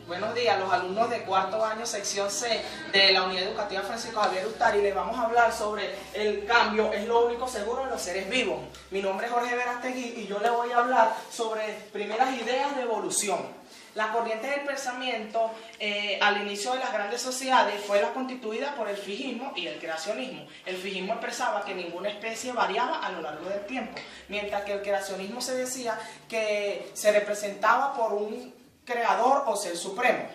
Buenos días, los alumnos de cuarto año, sección C de la Unidad Educativa Francisco Javier Ustari. Les vamos a hablar sobre el cambio es lo único seguro en los seres vivos. Mi nombre es Jorge Verastegui y yo les voy a hablar sobre primeras ideas de evolución. La corriente del pensamiento al inicio de las grandes sociedades fue la constituida por el fijismo y el creacionismo. El fijismo expresaba que ninguna especie variaba a lo largo del tiempo, mientras que el creacionismo se decía que se representaba por un creador o ser supremo.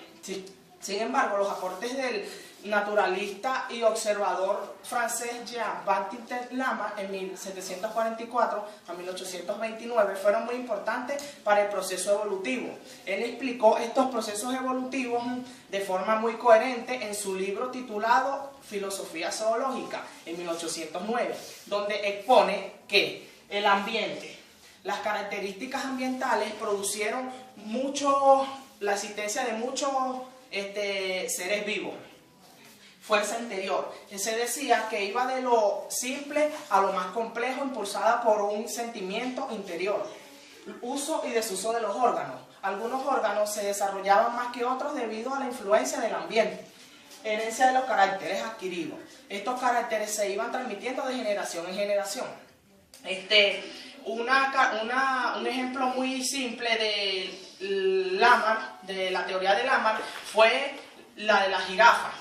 Sin embargo, los aportes del naturalista y observador francés Jean-Baptiste Lamarck en 1744 a 1829 fueron muy importantes para el proceso evolutivo. Él explicó estos procesos evolutivos de forma muy coherente en su libro titulado Filosofía Zoológica en 1809, donde expone que el ambiente, las características ambientales producieron la existencia de muchos seres vivos. Fuerza interior, que se decía que iba de lo simple a lo más complejo, impulsada por un sentimiento interior. Uso y desuso de los órganos. Algunos órganos se desarrollaban más que otros debido a la influencia del ambiente. Herencia de los caracteres adquiridos. Estos caracteres se iban transmitiendo de generación en generación. Un ejemplo muy simple de Lamarck, de la teoría de Lamarck, fue la de las jirafas.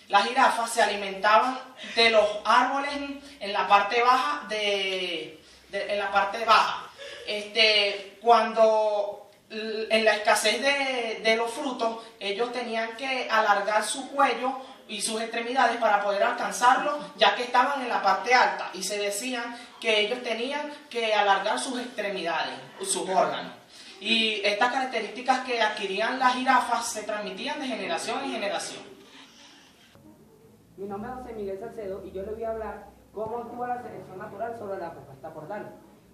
Las jirafas se alimentaban de los árboles en la parte baja cuando en la escasez de los frutos, ellos tenían que alargar su cuello y sus extremidades para poder alcanzarlo, ya que estaban en la parte alta, y se decían que ellos tenían que alargar sus extremidades, sus órganos. Y estas características que adquirían las jirafas se transmitían de generación en generación. Mi nombre es José Miguel Salcedo y yo le voy a hablar cómo actúa la selección natural sobre la propuesta por Darwin.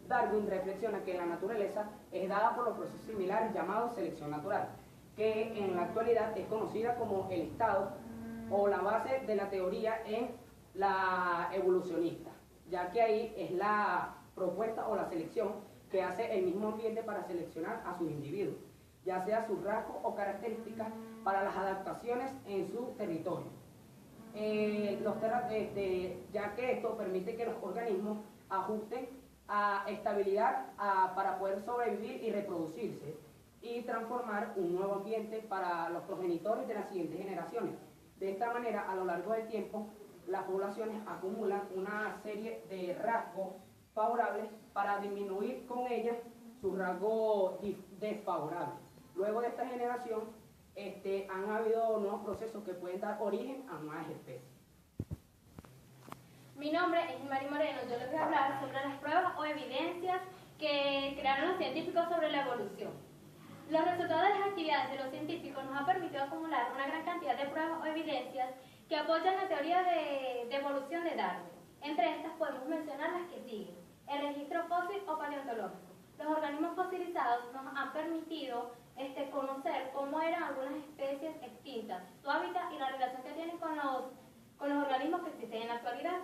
Darwin reflexiona que la naturaleza es dada por los procesos similares llamados selección natural, que en la actualidad es conocida como el estado o la base de la teoría en la evolucionista, ya que ahí es la propuesta o la selección que hace el mismo ambiente para seleccionar a sus individuos, ya sea sus rasgos o características para las adaptaciones en su territorio. Ya que esto permite que los organismos ajusten a estabilidad para poder sobrevivir y reproducirse y transformar un nuevo ambiente para los progenitores de las siguientes generaciones. De esta manera, a lo largo del tiempo, las poblaciones acumulan una serie de rasgos favorables para disminuir con ellas sus rasgos desfavorables. Luego de esta generación, han habido nuevos procesos que pueden dar origen a nuevas especies. Mi nombre es Mari Moreno. Yo les voy a hablar sobre las pruebas o evidencias que crearon los científicos sobre la evolución. Los resultados de las actividades de los científicos nos han permitido acumular una gran cantidad de pruebas o evidencias que apoyan la teoría de evolución de Darwin. Entre estas podemos mencionar las que siguen: el registro fósil o paleontológico. Los organismos fosilizados nos han permitido conocer cómo eran algunas especies extintas, su hábitat y la relación que tienen con los organismos que existen en la actualidad.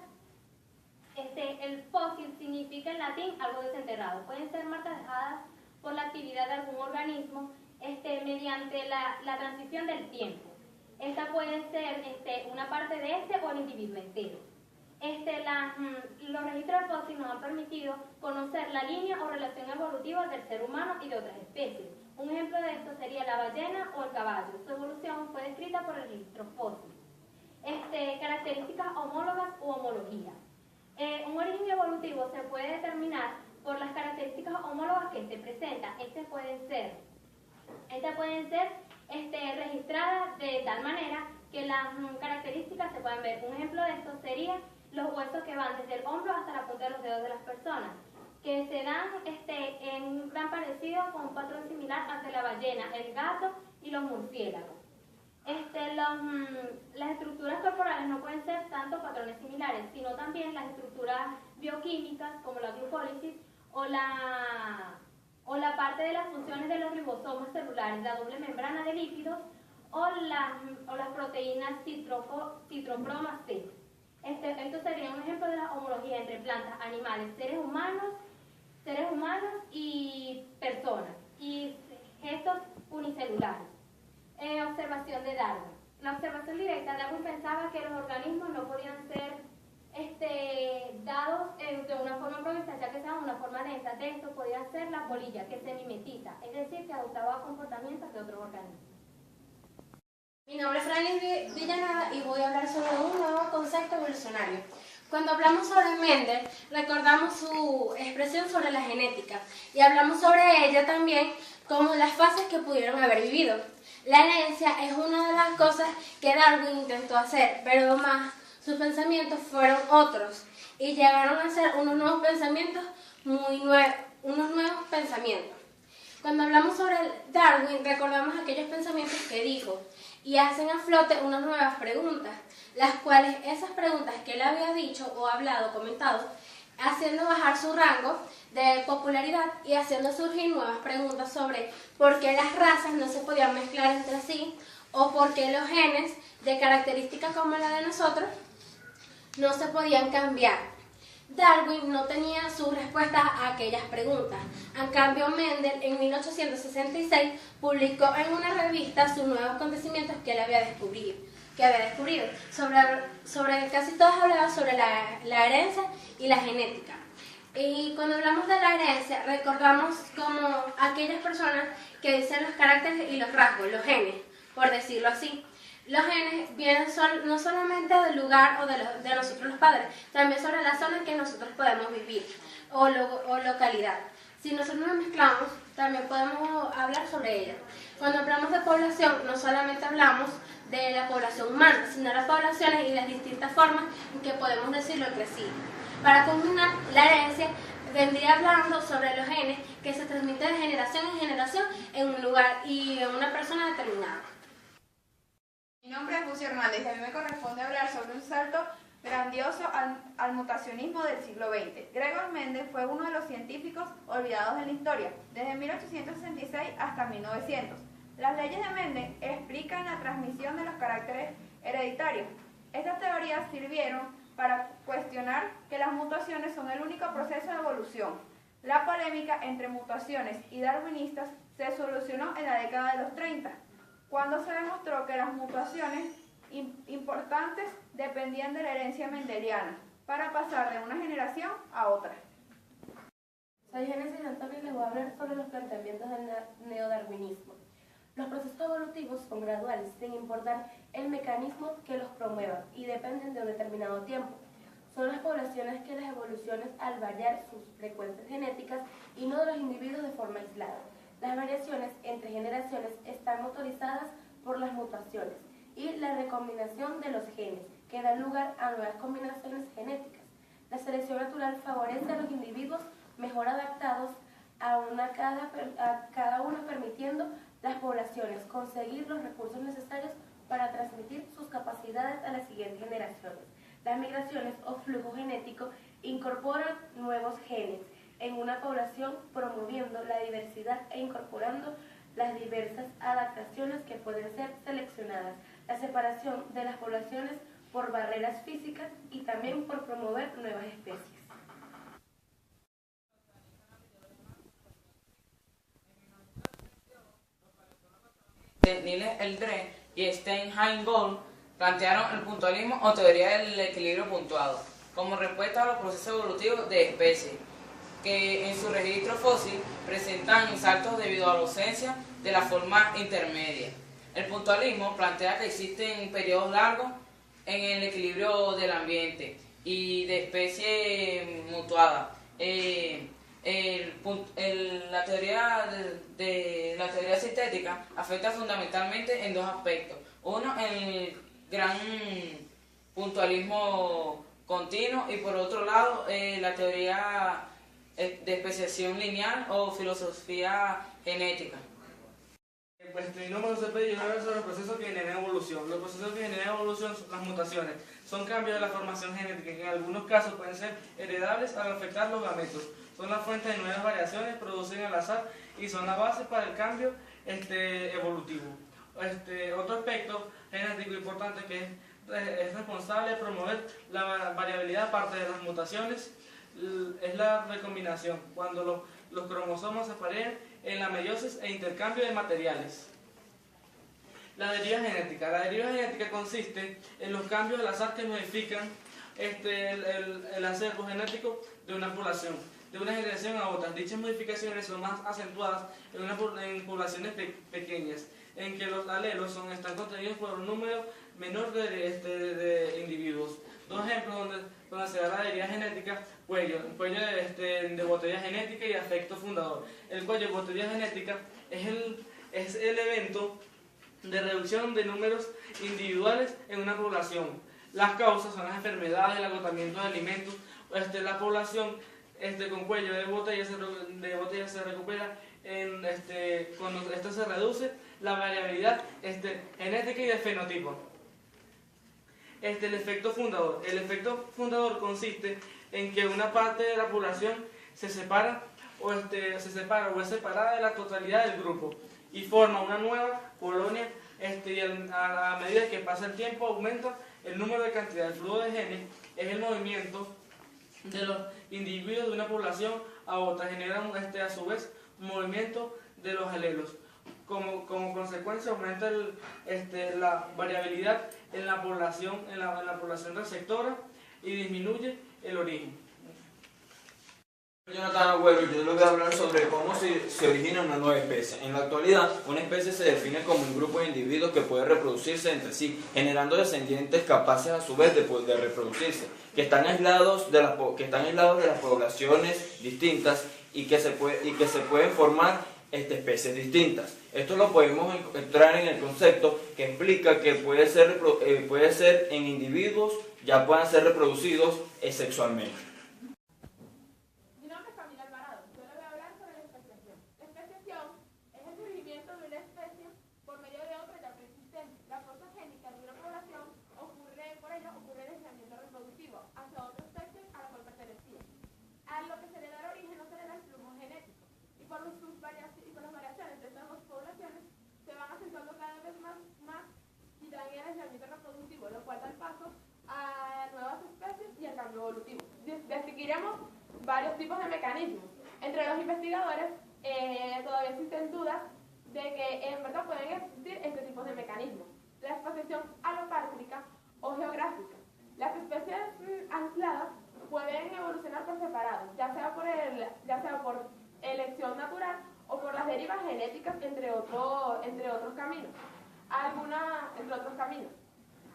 El fósil significa en latín algo desenterrado. Pueden ser marcas dejadas por la actividad de algún organismo mediante la transición del tiempo. Esta puede ser una parte de o el individuo entero. Los registros fósiles nos han permitido conocer la línea o relación evolutiva del ser humano y de otras especies. Un ejemplo de esto sería la ballena o el caballo. Su evolución fue descrita por el registro fósil. Características homólogas u homología. Un origen evolutivo se puede determinar por las características homólogas que se presentan. Estas pueden ser registradas de tal manera que las características se puedan ver. Un ejemplo de esto sería los huesos que van desde el hombro hasta la punta de los dedos de las personas, que se dan en un gran parecido con un patrón similar ante la ballena, el gato y los murciélagos. Las estructuras corporales no pueden ser tanto patrones similares, sino también las estructuras bioquímicas como la glucólisis o la parte de las funciones de los ribosomas celulares, la doble membrana de lípidos o las proteínas citocromas C. Esto sería un ejemplo de la homología entre plantas, animales, seres humanos y personas. Y estos celulares. Observación de Darwin. La observación directa, Darwin pensaba que los organismos no podían ser dados de una forma provista, ya que estaban de una forma lenta. De esto podían ser la polilla, que se mimetiza, es decir, que adoptaba comportamientos de otros organismos. Mi nombre es Franklin Villanada y voy a hablar sobre un nuevo concepto evolucionario. Cuando hablamos sobre Mendel, recordamos su expresión sobre la genética y hablamos sobre ella también como las fases que pudieron haber vivido. La herencia es una de las cosas que Darwin intentó hacer, pero más sus pensamientos fueron otros y llegaron a ser unos nuevos pensamientos Cuando hablamos sobre Darwin, recordamos aquellos pensamientos que dijo y hacen a flote unas nuevas preguntas, las cuales esas preguntas que él había dicho o hablado, comentado, haciendo bajar su rango de popularidad y haciendo surgir nuevas preguntas sobre por qué las razas no se podían mezclar entre sí o por qué los genes de características como la de nosotros no se podían cambiar. Darwin no tenía sus respuestas a aquellas preguntas. En cambio, Mendel en 1866 publicó en una revista sus nuevos acontecimientos que él había descubrido. Sobre casi todos hablaba sobre la herencia y la genética. Y cuando hablamos de la herencia, recordamos como aquellas personas que dicen los caracteres y los rasgos, los genes, por decirlo así. Los genes vienen no solamente del lugar o de nosotros los padres, también sobre la zona en que nosotros podemos vivir o localidad. Si nosotros nos mezclamos, también podemos hablar sobre ella. Cuando hablamos de población, no solamente hablamos de la población humana, sino las poblaciones y las distintas formas en que podemos decirlo entre sí. Para culminar, la herencia vendría hablando sobre los genes que se transmiten de generación en generación en un lugar y en una persona determinada. Mi nombre es Lucio Hernández y a mí me corresponde hablar sobre un salto grandioso al mutacionismo del siglo XX. Gregor Mendel fue uno de los científicos olvidados en la historia, desde 1866 hasta 1900. Las leyes de Mendel explican la transmisión de los caracteres hereditarios. Estas teorías sirvieron para cuestionar que las mutaciones son el único proceso de evolución. La polémica entre mutaciones y darwinistas se solucionó en la década de los 30. Cuando se demostró que las mutaciones importantes dependían de la herencia mendeliana para pasar de una generación a otra. Soy Génesis Antonio y les voy a hablar sobre los planteamientos del neodarwinismo. Los procesos evolutivos son graduales, sin importar el mecanismo que los promueva, y dependen de un determinado tiempo. Son las poblaciones que las evoluciones al variar sus frecuencias genéticas y no de los individuos de forma aislada. Las variaciones entre generaciones están motorizadas por las mutaciones y la recombinación de los genes, que dan lugar a nuevas combinaciones genéticas. La selección natural favorece a los individuos mejor adaptados a cada uno, permitiendo las poblaciones conseguir los recursos necesarios para transmitir sus capacidades a las siguientes generaciones. Las migraciones o flujo genético incorporan nuevos genes en una población, promoviendo la diversidad e incorporando las diversas adaptaciones que pueden ser seleccionadas, la separación de las poblaciones por barreras físicas y también por promover nuevas especies. Niels Eldredge y Stein-Heingold plantearon el puntualismo o teoría del equilibrio puntuado como respuesta a los procesos evolutivos de especies que en su registro fósil presentan saltos debido a la ausencia de la forma intermedia. El puntualismo plantea que existen periodos largos en el equilibrio del ambiente y de especie mutuada. La teoría sintética afecta fundamentalmente en dos aspectos. Uno, el gran puntualismo continuo, y por otro lado, la teoría de especiación lineal o filosofía genética. Mi nombre es José Pedro y yo voy a hablar sobre los procesos que generan evolución. Los procesos que generan evolución son las mutaciones. Son cambios de la formación genética que en algunos casos pueden ser heredables al afectar los gametos. Son la fuente de nuevas variaciones, producen al azar y son la base para el cambio evolutivo. Otro aspecto genético importante que es responsable de promover la variabilidad aparte de las mutaciones es la recombinación, cuando los cromosomas aparecen en la meiosis e intercambio de materiales. La deriva genética. La deriva genética consiste en los cambios al azar que modifican el acervo genético de una población, de una generación a otra. Dichas modificaciones son más acentuadas en poblaciones pequeñas, en que los alelos están contenidos por un número menor de individuos. Dos ejemplos donde se da la deriva genética: cuello de botella genética y afecto fundador. El cuello de botella genética es el evento de reducción de números individuales en una población. Las causas son las enfermedades, el agotamiento de alimentos. La población con cuello de botella se recupera cuando esto se reduce la variabilidad genética y de fenotipo. El efecto fundador. El efecto fundador consiste en que una parte de la población se separa o es separada de la totalidad del grupo y forma una nueva colonia, y a medida que pasa el tiempo aumenta el número de cantidad. El flujo de genes es el movimiento de los individuos de una población a otra, generan a su vez un movimiento de los alelos. Como consecuencia aumenta la variabilidad en la población receptora y disminuye el origen. Jonathan Agüero, yo les voy a hablar sobre cómo se origina una nueva especie. En la actualidad, una especie se define como un grupo de individuos que puede reproducirse entre sí, generando descendientes capaces a su vez de reproducirse, que están aislados de las poblaciones distintas y que se pueden formar especies distintas. Esto lo podemos encontrar en el concepto que explica que puede ser en individuos ya puedan ser reproducidos sexualmente. Lo cual da paso a nuevas especies y al cambio evolutivo. Distinguiremos varios tipos de mecanismos. Entre los investigadores todavía existen dudas de que en verdad pueden existir este tipo de mecanismos. La espaciación alopátrica o geográfica. Las especies aisladas pueden evolucionar por separado, ya sea por elección natural o por las derivas genéticas, entre otros caminos.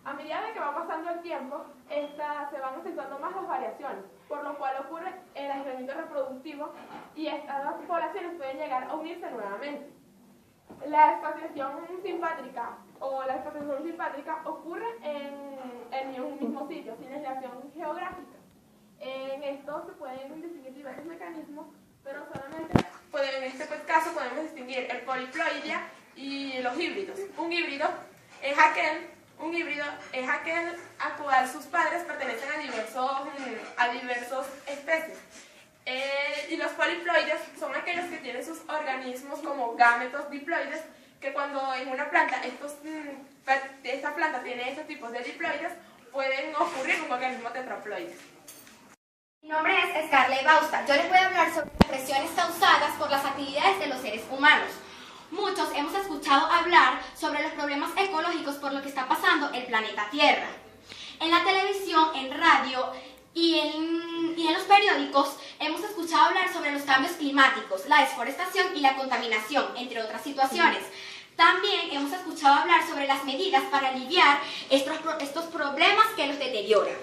A medida de que va pasando el tiempo, se van acentuando más las variaciones, por lo cual ocurre el aislamiento reproductivo y estas poblaciones pueden llegar a unirse nuevamente. La espaciación simpátrica ocurre en un mismo sitio, sin aislación geográfica. En esto se pueden distinguir diversos mecanismos, pero solamente en este caso podemos distinguir el poliploidea y los híbridos. Un híbrido es aquel a cual sus padres pertenecen a diversas especies. Y los poliploides son aquellos que tienen sus organismos como gametos diploides, que cuando en una planta esta planta tiene estos tipos de diploides, pueden ocurrir un organismo tetraploide. Mi nombre es Scarlett Bausta. Yo les voy a hablar sobre las presiones causadas por las actividades de los seres humanos. Muchos hemos escuchado hablar sobre los problemas ecológicos por lo que está pasando el planeta Tierra. En la televisión, en radio y en los periódicos hemos escuchado hablar sobre los cambios climáticos, la desforestación y la contaminación, entre otras situaciones. También hemos escuchado hablar sobre las medidas para aliviar estos problemas que los deterioran.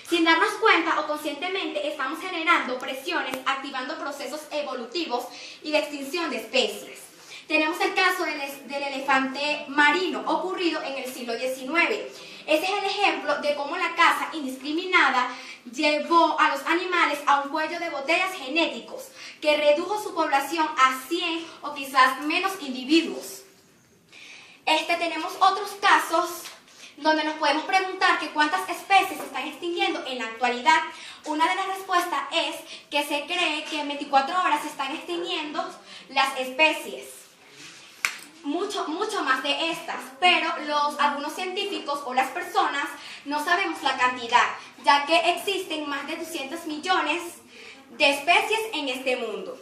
Sin darnos cuenta o conscientemente estamos generando presiones, activando procesos evolutivos y de extinción de especies. Tenemos el caso del elefante marino ocurrido en el siglo XIX. Ese es el ejemplo de cómo la caza indiscriminada llevó a los animales a un cuello de botellas genéticos que redujo su población a 100 o quizás menos individuos. Tenemos otros casos donde nos podemos preguntar que cuántas especies se están extinguiendo en la actualidad. Una de las respuestas es que se cree que en 24 horas se están extinguiendo las especies. Mucho más de estas, pero algunos científicos o las personas no sabemos la cantidad, ya que existen más de 200 millones de especies en este mundo.